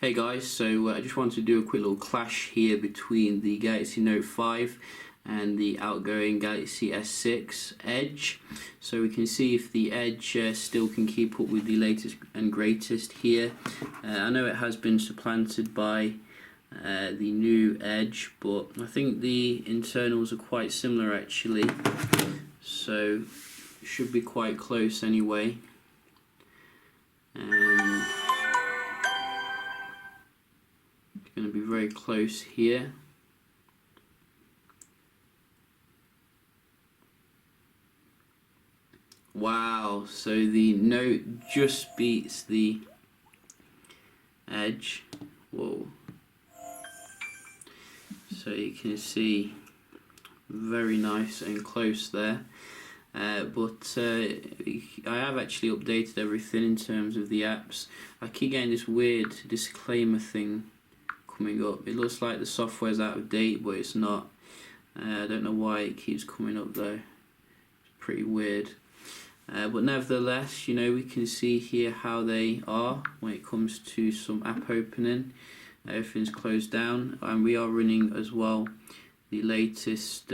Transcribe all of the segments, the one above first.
Hey guys, so I just wanted to do a quick little clash here between the Galaxy Note 5 and the outgoing Galaxy S6 Edge. So we can see if the Edge still can keep up with the latest and greatest here. I know it has been supplanted by the new Edge, but I think the internals are quite similar actually. So it should be quite close anyway. Going to be very close here. Wow, so the Note just beats the Edge. Whoa. So you can see very nice and close there. But I have actually updated everything in terms of the apps. I keep getting this weird disclaimer thing coming up. It looks like the software's out of date, but it's not. I don't know why it keeps coming up though. It's pretty weird. But nevertheless, you know, we can see here how they are when it comes to some app opening. Everything's closed down, and we are running as well the latest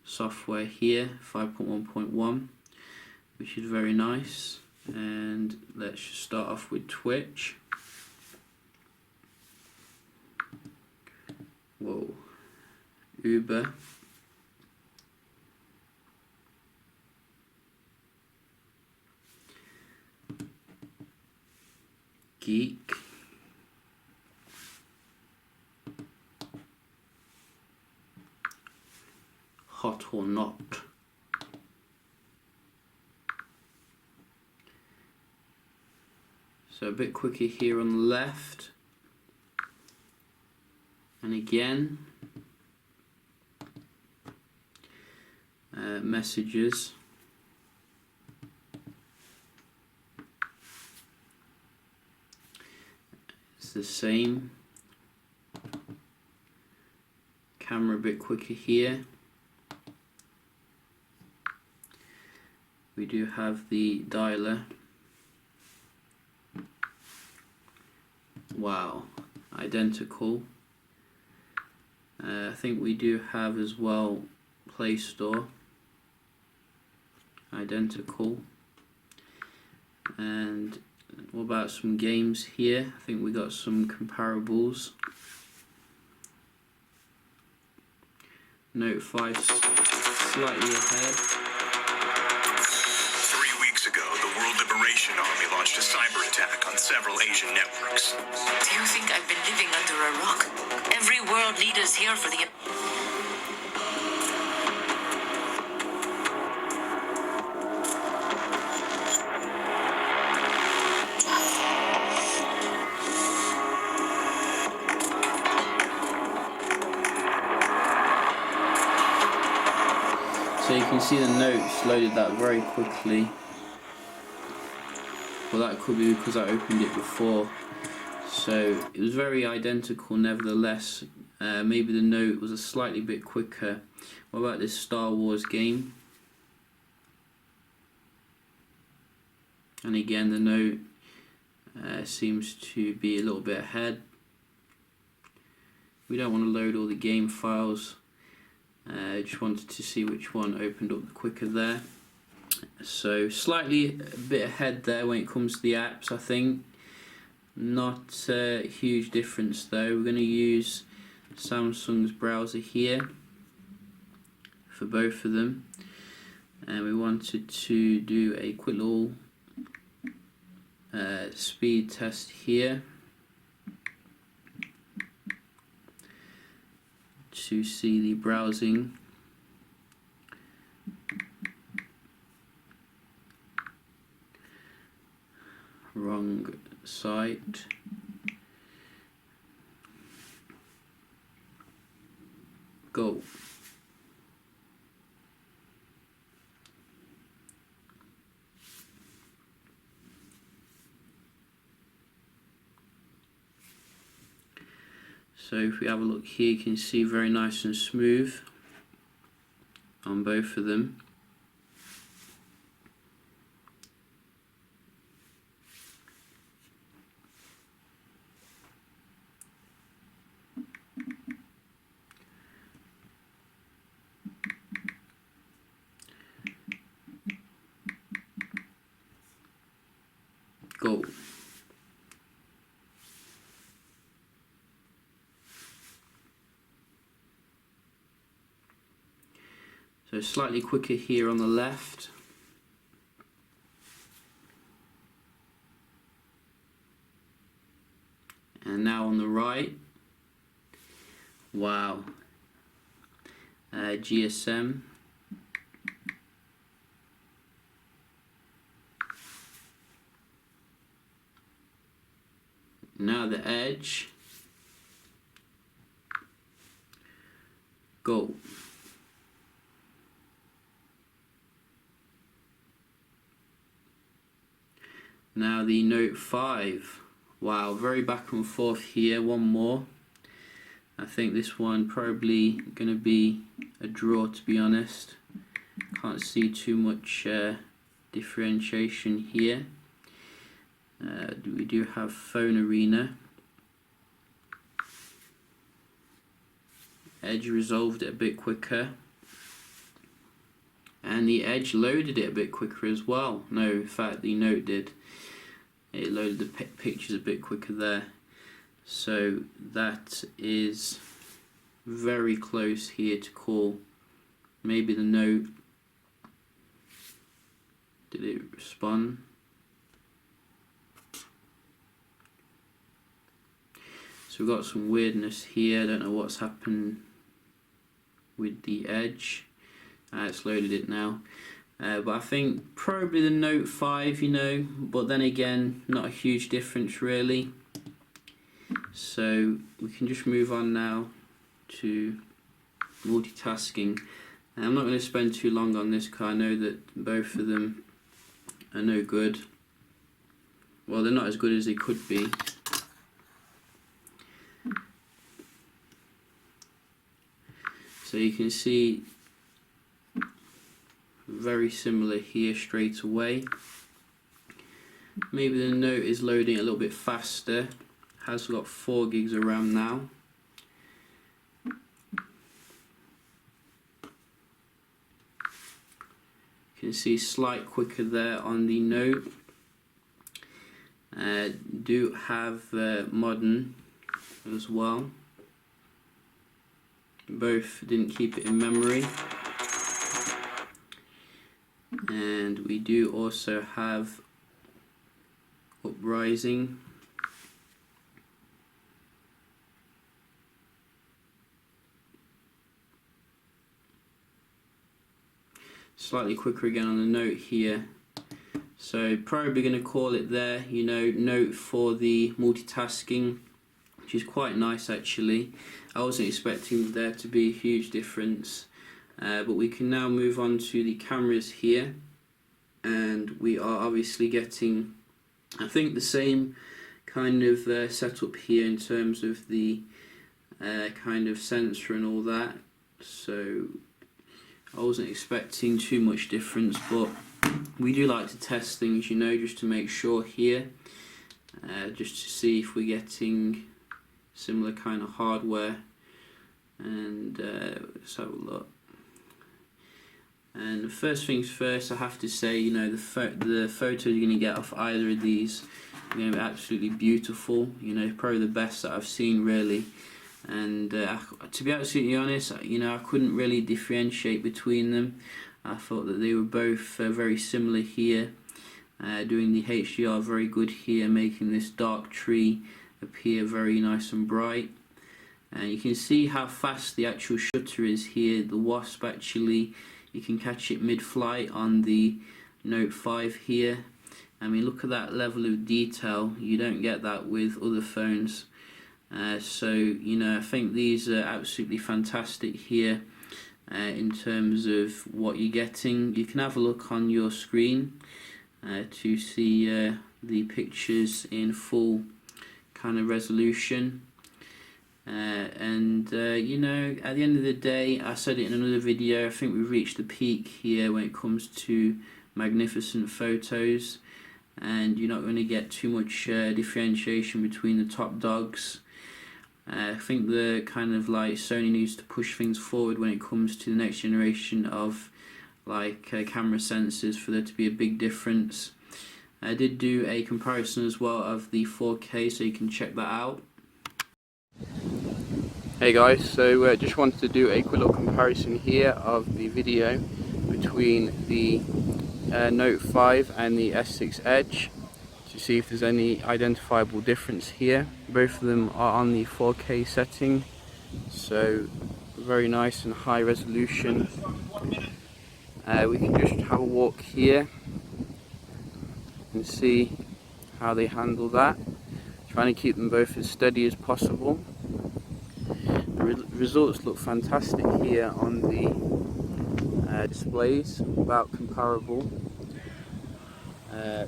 software here, 5.1.1, which is very nice. And let's just start off with Twitch. Whoa, Uber. Geek. Hot or not. So a bit quicker here on the left. And again, messages. It's the same. Camera a bit quicker here. We do have the dialer. Wow, identical. I think we do have as well Play Store, identical. And what about some games here? I think we got some comparables. Note 5 slightly ahead. 3 weeks ago, the World Liberation Army launched a cyber attack on several Asian networks. Do you think I've been living under a rock? Every world leader's here for the... So you can see the notes loaded that very quickly. Well, that could be because I opened it before. So it was very identical nevertheless. Maybe the note was a slightly bit quicker. What about this Star Wars game? And again the note seems to be a little bit ahead. We don't want to load all the game files. I just wanted to see which one opened up quicker there. So slightly a bit ahead there when it comes to the apps, I think. Not a huge difference though. We're going to use Samsung's browser here for both of them. And we wanted to do a quick little speed test here to see the browsing. Wrong site. Go. So if we have a look here, you can see very nice and smooth on both of them. go. So slightly quicker here on the left. And now on the right. Wow. GSM. Now the edge. Go. Now the Note 5. Wow, very back and forth here. One more. I think this one probably going to be a draw, to be honest. Can't see too much differentiation here. We do have Phone Arena. Edge resolved it a bit quicker. And the Edge loaded it a bit quicker as well. No, in fact the Note did. It loaded the pictures a bit quicker there. So that is very close here to call. Maybe the Note. Did it respond? So we've got some weirdness here. I don't know what's happened with the Edge. It's loaded it now. But I think probably the Note 5, you know, but then again, not a huge difference really. So we can just move on now to multitasking. And I'm not going to spend too long on this because I know that both of them are no good. Well, they're not as good as they could be. So you can see very similar here straight away. Maybe the Note is loading a little bit faster. Has got 4 gigs of RAM now. You can see slight quicker there on the Note. Do have modern as well. Both didn't keep it in memory. And we do also have Uprising. Slightly quicker again on the Note here. So probably going to call it there, you know, Note for the multitasking, which is quite nice actually. I wasn't expecting there to be a huge difference. But we can now move on to the cameras here, and we are obviously getting, I think, the same kind of setup here in terms of the kind of sensor and all that. So I wasn't expecting too much difference, but we do like to test things, you know, just to make sure here, just to see if we're getting similar kind of hardware. And let's have a look. And first things first, I have to say, you know, the photos you're going to get off either of these are going to be absolutely beautiful. You know, probably the best that I've seen really. And to be absolutely honest, you know, I couldn't really differentiate between them. I thought that they were both very similar here. Doing the HDR very good here, making this dark tree appear very nice and bright. And you can see how fast the actual shutter is here. The Wasp actually, you can catch it mid-flight on the Note 5 here. I mean, look at that level of detail. You don't get that with other phones. So, you know, I think these are absolutely fantastic here in terms of what you're getting. You can have a look on your screen to see the pictures in full kind of resolution. You know, at the end of the day, I said it in another video, I think we've reached the peak here when it comes to magnificent photos, and you're not going to get too much differentiation between the top dogs. I think the kind of like Sony needs to push things forward when it comes to the next generation of like camera sensors for there to be a big difference. I did do a comparison as well of the 4K, so you can check that out. Hey guys, so just wanted to do a quick little comparison here of the video between the Note 5 and the S6 Edge to see if there's any identifiable difference here. Both of them are on the 4K setting, so very nice and high resolution. We can just have a walk here and see how they handle that. Trying to keep them both as steady as possible. The results look fantastic here on the displays, about comparable.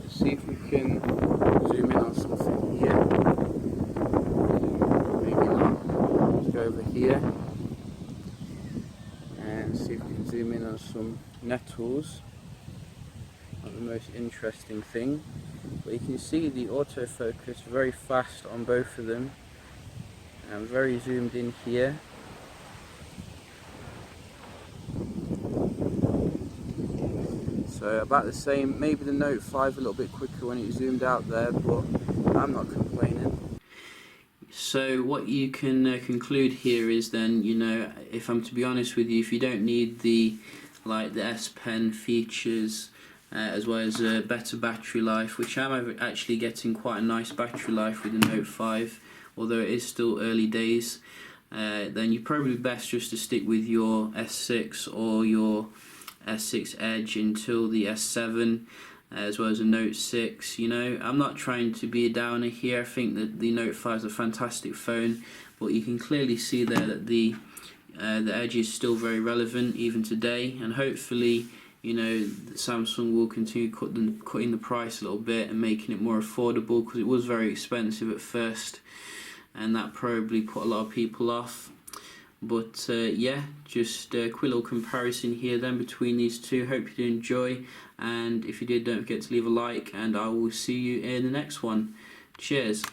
See if we can zoom in on something here. Maybe not. Let's go over here and see if we can zoom in on some nettles. Not the most interesting thing, but you can see the autofocus very fast on both of them. I'm very zoomed in here. So about the same, maybe the Note 5 a little bit quicker when it zoomed out there, but I'm not complaining. So what you can conclude here is then, you know, if I'm to be honest with you, if you don't need the S Pen features, as well as a better battery life, which I'm actually getting quite a nice battery life with the Note 5, although it is still early days, then you're probably best just to stick with your S6 or your S6 Edge until the S7, as well as a Note 6. You know, I'm not trying to be a downer here. I think that the Note 5 is a fantastic phone, but you can clearly see there that the Edge is still very relevant even today, and hopefully, you know, Samsung will continue cutting the price a little bit and making it more affordable, because it was very expensive at first, and that probably put a lot of people off. But yeah, just a quick little comparison here then between these two. Hope you did enjoy, and if you did, don't forget to leave a like, and I will see you in the next one. Cheers.